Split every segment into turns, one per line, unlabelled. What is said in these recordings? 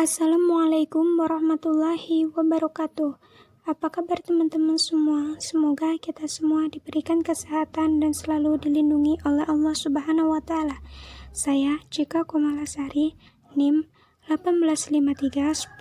Assalamualaikum warahmatullahi wabarakatuh. Apa kabar teman-teman semua? Semoga kita semua diberikan kesehatan dan selalu dilindungi oleh Allah Subhanahu wa Ta'ala. Saya Cika Komalasari, NIM 18531024,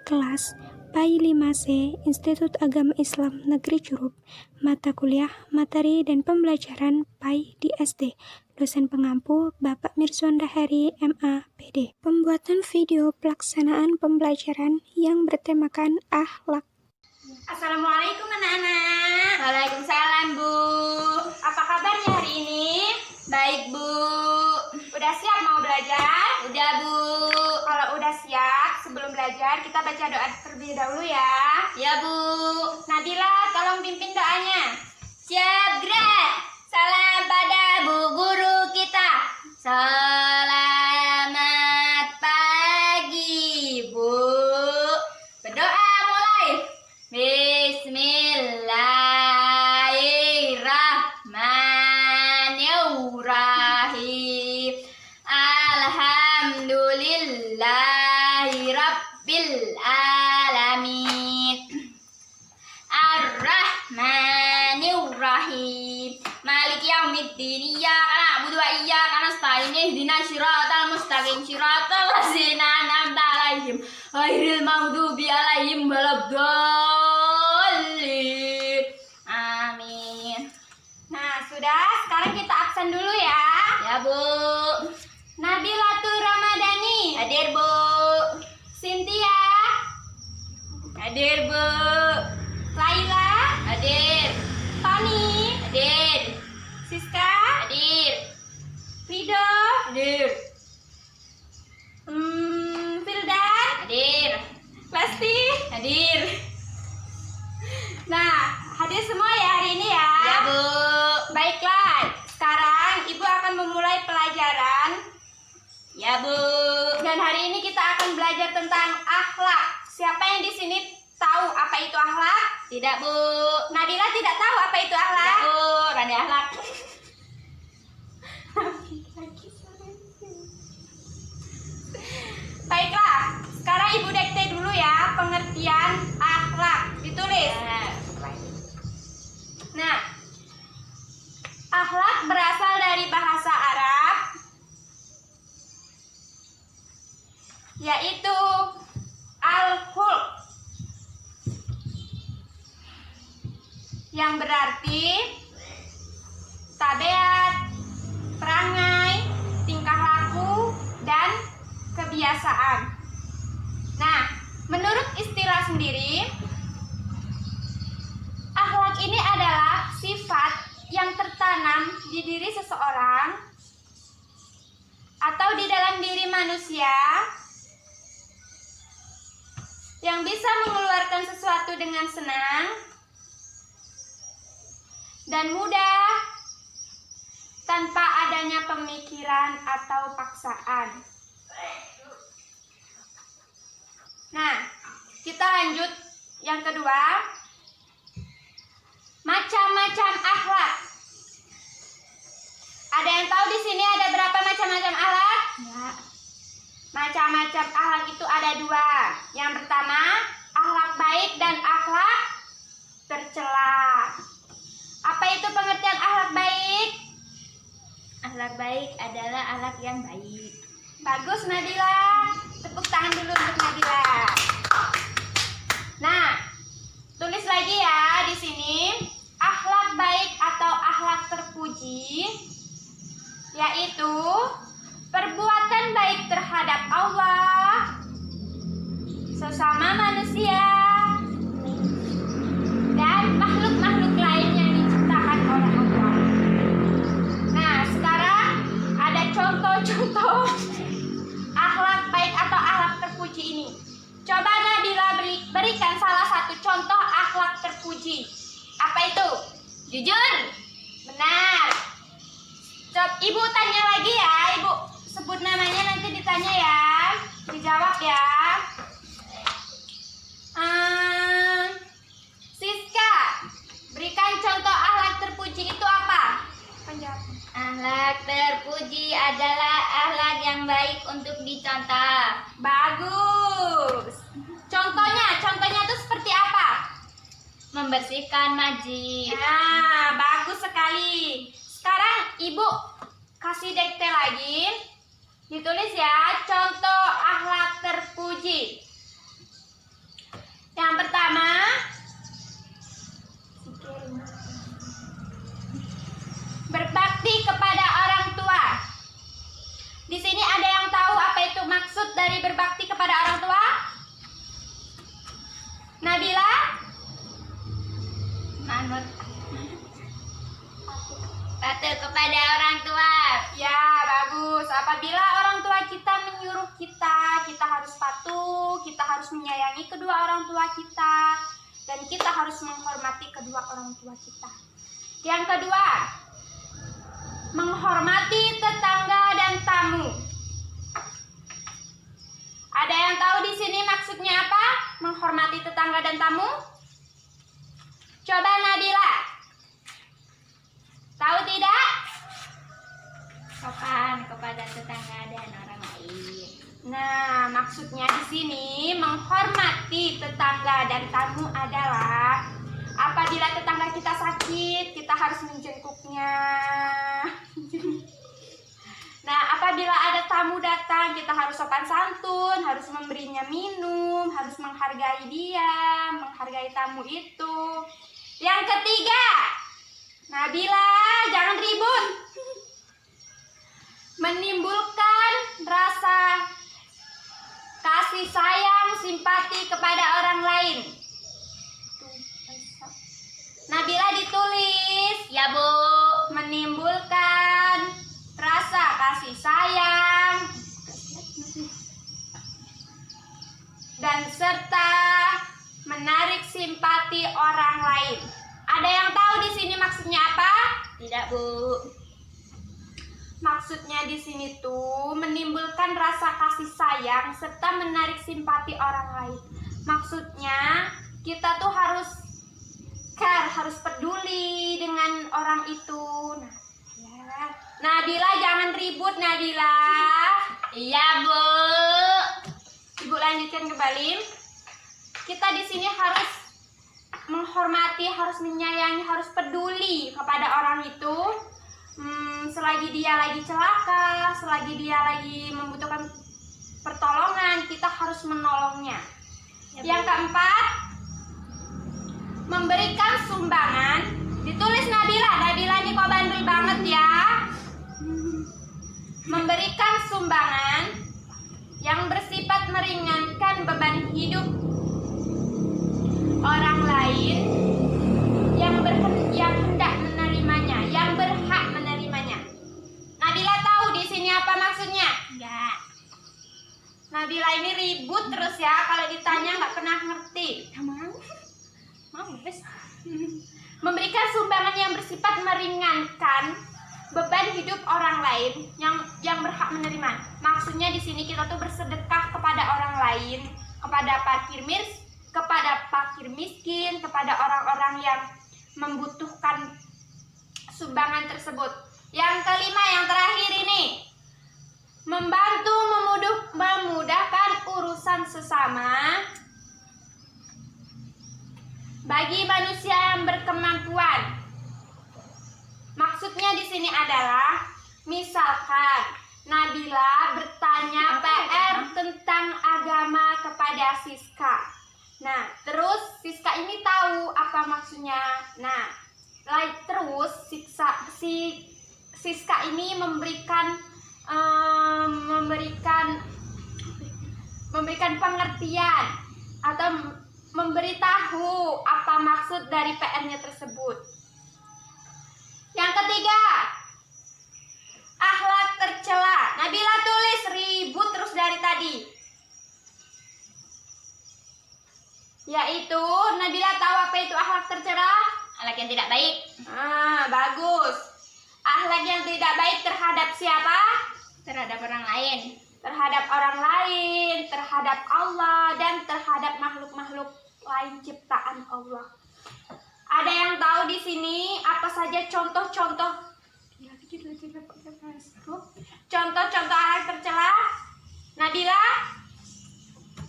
kelas PAI 5C, Institut Agama Islam Negeri Curup, mata kuliah, materi, dan pembelajaran PAI di SD. Dosen pengampu Bapak Mirzwanda Heri, MA, PD. Pembuatan video pelaksanaan pembelajaran yang bertemakan akhlak.
Assalamualaikum anak-anak.
Waalaikumsalam, Bu.
Apa kabarnya hari ini?
Baik, Bu.
Udah siap mau belajar?
Udah, Bu.
Kalau udah siap, sebelum belajar kita baca doa terlebih dahulu ya.
Ya, Bu.
Nabila, tolong pimpin doanya.
Siap, gerak. Salam pada Bu Guru kita. Selamat pagi, Bu. Berdoa mulai. Bismillahirrahmanirrahim. Alhamdulillahirabbil alamin. Ar-Rahmanir-Rahim. Maliki yaumiddin. Iyyaka na'budu wa iyyaka nasta'in. Ihdinas siratal mustaqim. Siratal ladzina an'amta 'alaihim ghairil maghdubi 'alaihim waladdallin. Amin.
Nah, sudah. Sekarang kita absen dulu ya.
Ya, Bu.
Nabilatul Ramadhani.
Hadir, Bu.
Cynthia.
Hadir, Bu.
Laila.
Hadir.
Tony.
Hadir.
Siska.
Hadir.
Rido.
Hadir.
Fildan.
Hadir.
Lesti.
Hadir.
Nah, hadir semua ya hari ini ya.
Ya, Bu.
Baiklah, sekarang Ibu akan memulai pelajaran.
Ya, Bu.
Dan hari ini kita akan belajar tentang akhlak. Siapa yang di sini tahu apa itu akhlak?
Tidak, Bu.
Nabila tidak tahu apa itu akhlak.
Tidak, Bu. Rani akhlak.
Baiklah, sekarang Ibu dikte dulu ya pengertian akhlak. Ditulis. Nah, akhlak berasal dari bahasa Arab, yaitu al-khulq, yang berarti tabiat, perangai, tingkah laku, dan kebiasaan. Nah, menurut istilah sendiri, akhlak ini adalah sifat yang tertanam di diri seseorang atau di dalam diri manusia yang bisa mengeluarkan sesuatu dengan senang dan mudah tanpa adanya pemikiran atau paksaan. Nah, kita lanjut yang kedua. Macam-macam akhlak. Ada yang tahu di sini ada berapa macam-macam akhlak?
Ya.
Macam-macam akhlak itu ada dua. Yang pertama, akhlak baik dan akhlak tercela. Apa itu pengertian akhlak baik?
Akhlak baik adalah akhlak yang baik.
Bagus, Nabila. Tepuk tangan dulu untuk Nabila. Nah, tulis lagi ya di sini. Akhlak baik atau akhlak terpuji yaitu perbuatan baik terhadap Allah, sesama manusia, dan makhluk-makhluk lain yang diciptakan oleh Allah. Nah, sekarang ada contoh-contoh akhlak baik atau akhlak terpuji ini. Coba Nabila berikan salah satu contoh akhlak terpuji. Apa itu?
Jujur.
Benar. Coba Ibu tanya lagi ya. Ibu sebut namanya nanti ditanya ya. Dijawab ya. Siska, berikan contoh akhlak terpuji itu apa? Penjawab.
Akhlak terpuji adalah akhlak yang baik untuk dicontoh.
Bagus.
membersihkan masjid.
Nah, bagus sekali. Sekarang Ibu kasih dikte lagi. Ditulis ya, contoh akhlak terpuji. Yang pertama, berbakti kepada orang tua. Di sini ada yang tahu apa itu maksud dari berbakti kepada orang tua? Nabila?
Manut patuh kepada orang tua.
Ya, bagus. Apabila orang tua kita menyuruh kita, kita harus patuh, kita harus menyayangi kedua orang tua kita, dan kita harus menghormati kedua orang tua kita. Yang kedua, menghormati tetangga dan tamu. Ada yang tahu di sini maksudnya apa? Menghormati tetangga dan tamu? Coba Nabila. Tahu tidak?
Sopan kepada tetangga dan orang lain.
Nah, maksudnya di sini menghormati tetangga dan tamu adalah apabila tetangga kita sakit, kita harus menjenguknya. Nah, apabila ada tamu datang, kita harus sopan santun, harus memberinya minum, harus menghargai dia, menghargai tamu itu. Yang ketiga, Nabila, jangan ribut. Menimbulkan rasa kasih sayang, simpati kepada orang lain. Nabila ditulis,
Ya, Bu.
menimbulkan rasa kasih sayang dan serta menarik simpati orang lain. Ada yang tahu di sini maksudnya apa?
Tidak, Bu.
Maksudnya di sini tuh menimbulkan rasa kasih sayang serta menarik simpati orang lain. Maksudnya kita tuh harus care, harus peduli dengan orang itu. Nah, ya. Nabila jangan ribut, Nabila.
Iya, Bu.
Ibu lanjutkan kembali. Kita di sini harus menghormati, harus menyayangi, harus peduli kepada orang itu. Selagi dia lagi celaka, selagi dia lagi membutuhkan pertolongan, kita harus menolongnya. Yang keempat, memberikan sumbangan. Ditulis Nabila. Nabila ini kok bandel banget ya. Memberikan sumbangan yang bersifat meringankan beban hidup orang lain yang hendak menerimanya, yang berhak menerimanya. Nabila tahu di sini apa maksudnya?
Enggak.
Nabila ini ribut terus ya, kalau ditanya nggak pernah ngerti.
Mau, wes.
Memberikan sumbangan yang bersifat meringankan beban hidup orang lain yang berhak menerima. Maksudnya di sini kita tuh bersedekah kepada orang lain, kepada fakir miskin, kepada orang-orang yang membutuhkan sumbangan tersebut. Yang kelima, yang terakhir ini, membantu memudahkan urusan sesama bagi manusia yang berkemampuan. Maksudnya di sini adalah misalkan Nabila bertanya PR tentang agama kepada Siska. Nah, terus Siska ini tahu apa maksudnya. Nah, terus Siska ini memberikan pengertian atau memberitahu apa maksud dari PR-nya tersebut. Yang ketiga, akhlak tercela. Nabila tulis ribut terus dari tadi. Yaitu Nabila tahu apa itu akhlak tercela?
Akhlak yang tidak baik.
Bagus. Akhlak yang tidak baik terhadap siapa?
Terhadap orang lain.
Terhadap orang lain, terhadap Allah, dan terhadap makhluk-makhluk lain ciptaan Allah. Ada yang tahu di sini apa saja contoh-contoh akhlak tercela? Nabila?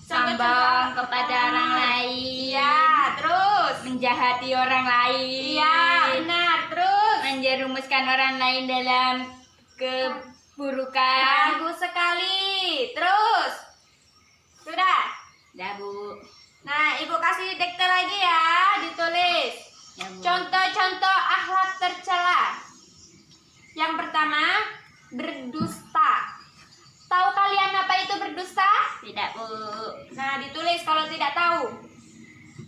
Sombong kepada orang lain.
Ya, terus
menjahati orang lain.
Iya, benar. Terus
Menjerumuskan orang lain dalam keburukan.
bagus sekali. Terus sudah.
Dah, Bu.
Nah, Ibu kasih dikte lagi ya, ditulis.
Ya, Bu.
Contoh-contoh akhlak tercela. Yang pertama, berdusta. Tahu kalian apa itu berdusta?
Tidak, Bu.
Nah, ditulis kalau tidak tahu.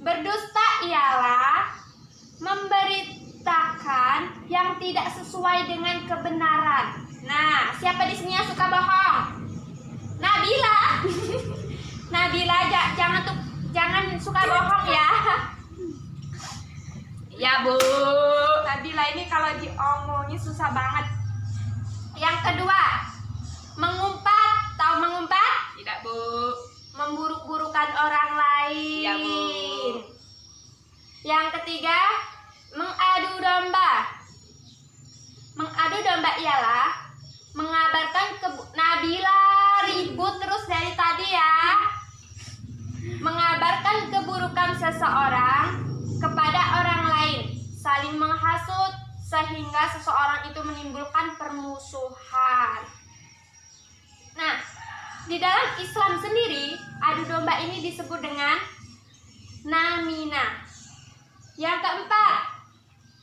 Berdusta ialah memberitakan yang tidak sesuai dengan kebenaran. Nah, siapa di sini yang suka bohong? Nabila. Nabila, jangan suka bohong ya.
Ya, Bu.
Nabila ini kalau diomongin susah banget. Yang kedua, mengumpat. Tahu mengumpat?
Tidak, Bu.
Memburuk-burukan orang lain.
Ya, Bu.
Yang ketiga, mengadu domba. Mengadu domba ialah mengabarkan Nabila ribut terus dari tadi ya. Mengabarkan keburukan seseorang kepada orang lain, saling menghasut sehingga seseorang itu menimbulkan permusuhan. Nah, di dalam Islam sendiri, adu domba ini disebut dengan namimah. Yang keempat,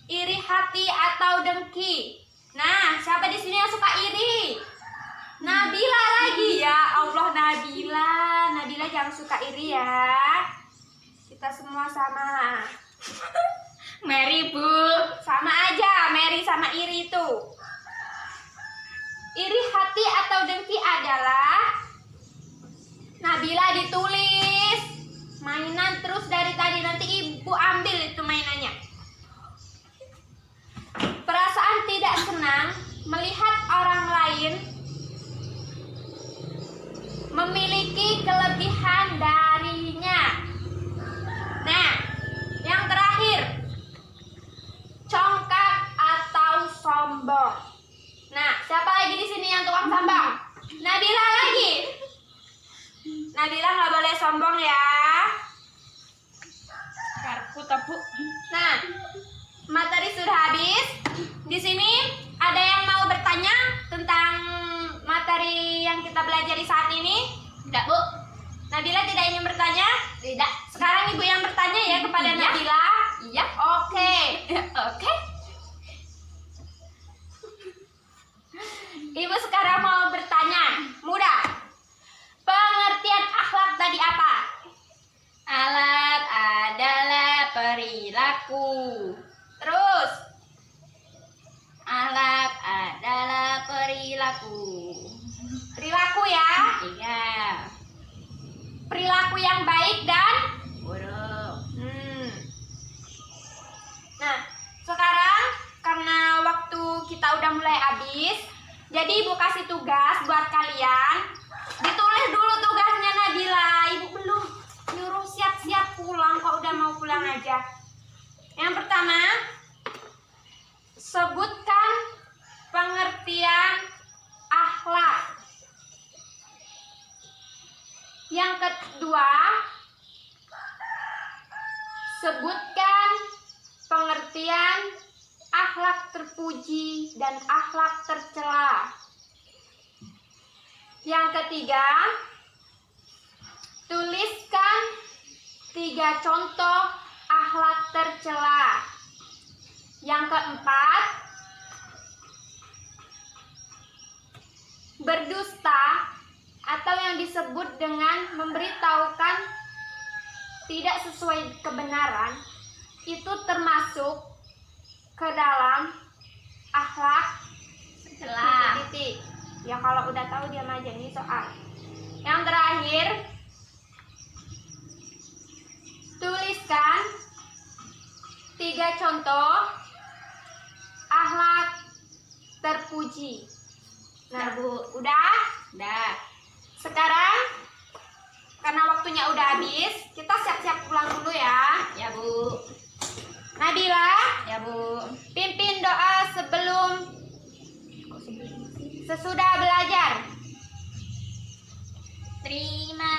iri hati atau dengki. Nah, siapa di sini yang suka iri? Nabila lagi ya. Allah, Nabila. Nabila jangan suka iri ya. Kita semua sama.
Mary, Bu.
Sama aja, Mary sama iri itu. Iri hati atau dengki adalah Nabila ditulis mainan terus dari tadi, nanti Ibu ambil itu mainannya. Perasaan tidak senang melihat orang lain memiliki kelebihan darinya. Nah, yang terakhir, congkak atau sombong. Nah, siapa lagi di sini yang tukang sombong? Nabila lagi. Nabila nggak boleh sombong ya.
Kartu tepuk.
Nah, materi sudah habis. Di sini ada yang mau bertanya tentang materi yang kita belajar di saat ini?
Tidak, Bu.
Nabila tidak ingin bertanya?
Tidak.
Sekarang Ibu yang bertanya ya kepada
Iya.
Nabila.
Iya.
Oke.
Oke.
Ibu sekarang mau bertanya. Mudah. Pengertian akhlak tadi apa?
Alat adalah perilaku.
Terus,
Alat adalah perilaku.
perilaku ya.
Iya.
Perilaku yang baik dan
Buruk.
Nah, sekarang karena waktu kita udah mulai habis, jadi Ibu kasih tugas buat kalian. Ditulis dulu tugasnya Nabila. Ibu belum nyuruh siap-siap pulang, kok udah mau pulang aja. Yang pertama, sebutkan pengertian akhlak. Yang kedua, sebutkan pengertian akhlak terpuji dan akhlak tercela. Yang ketiga, tuliskan 3 contoh akhlak tercela. Yang keempat, berdusta atau yang disebut dengan memberitahukan tidak sesuai kebenaran itu termasuk ke dalam akhlak
Tercela.
titik. Ya kalau udah tahu diam aja, ini soal. Yang terakhir, tuliskan 3 contoh akhlak terpuji. Nah, Bu, udah?
Dah.
Sekarang karena waktunya udah habis, kita siap-siap pulang dulu ya.
Ya, Bu.
Nabila,
Ya, Bu.
pimpin doa sebelum sesudah belajar.
Terima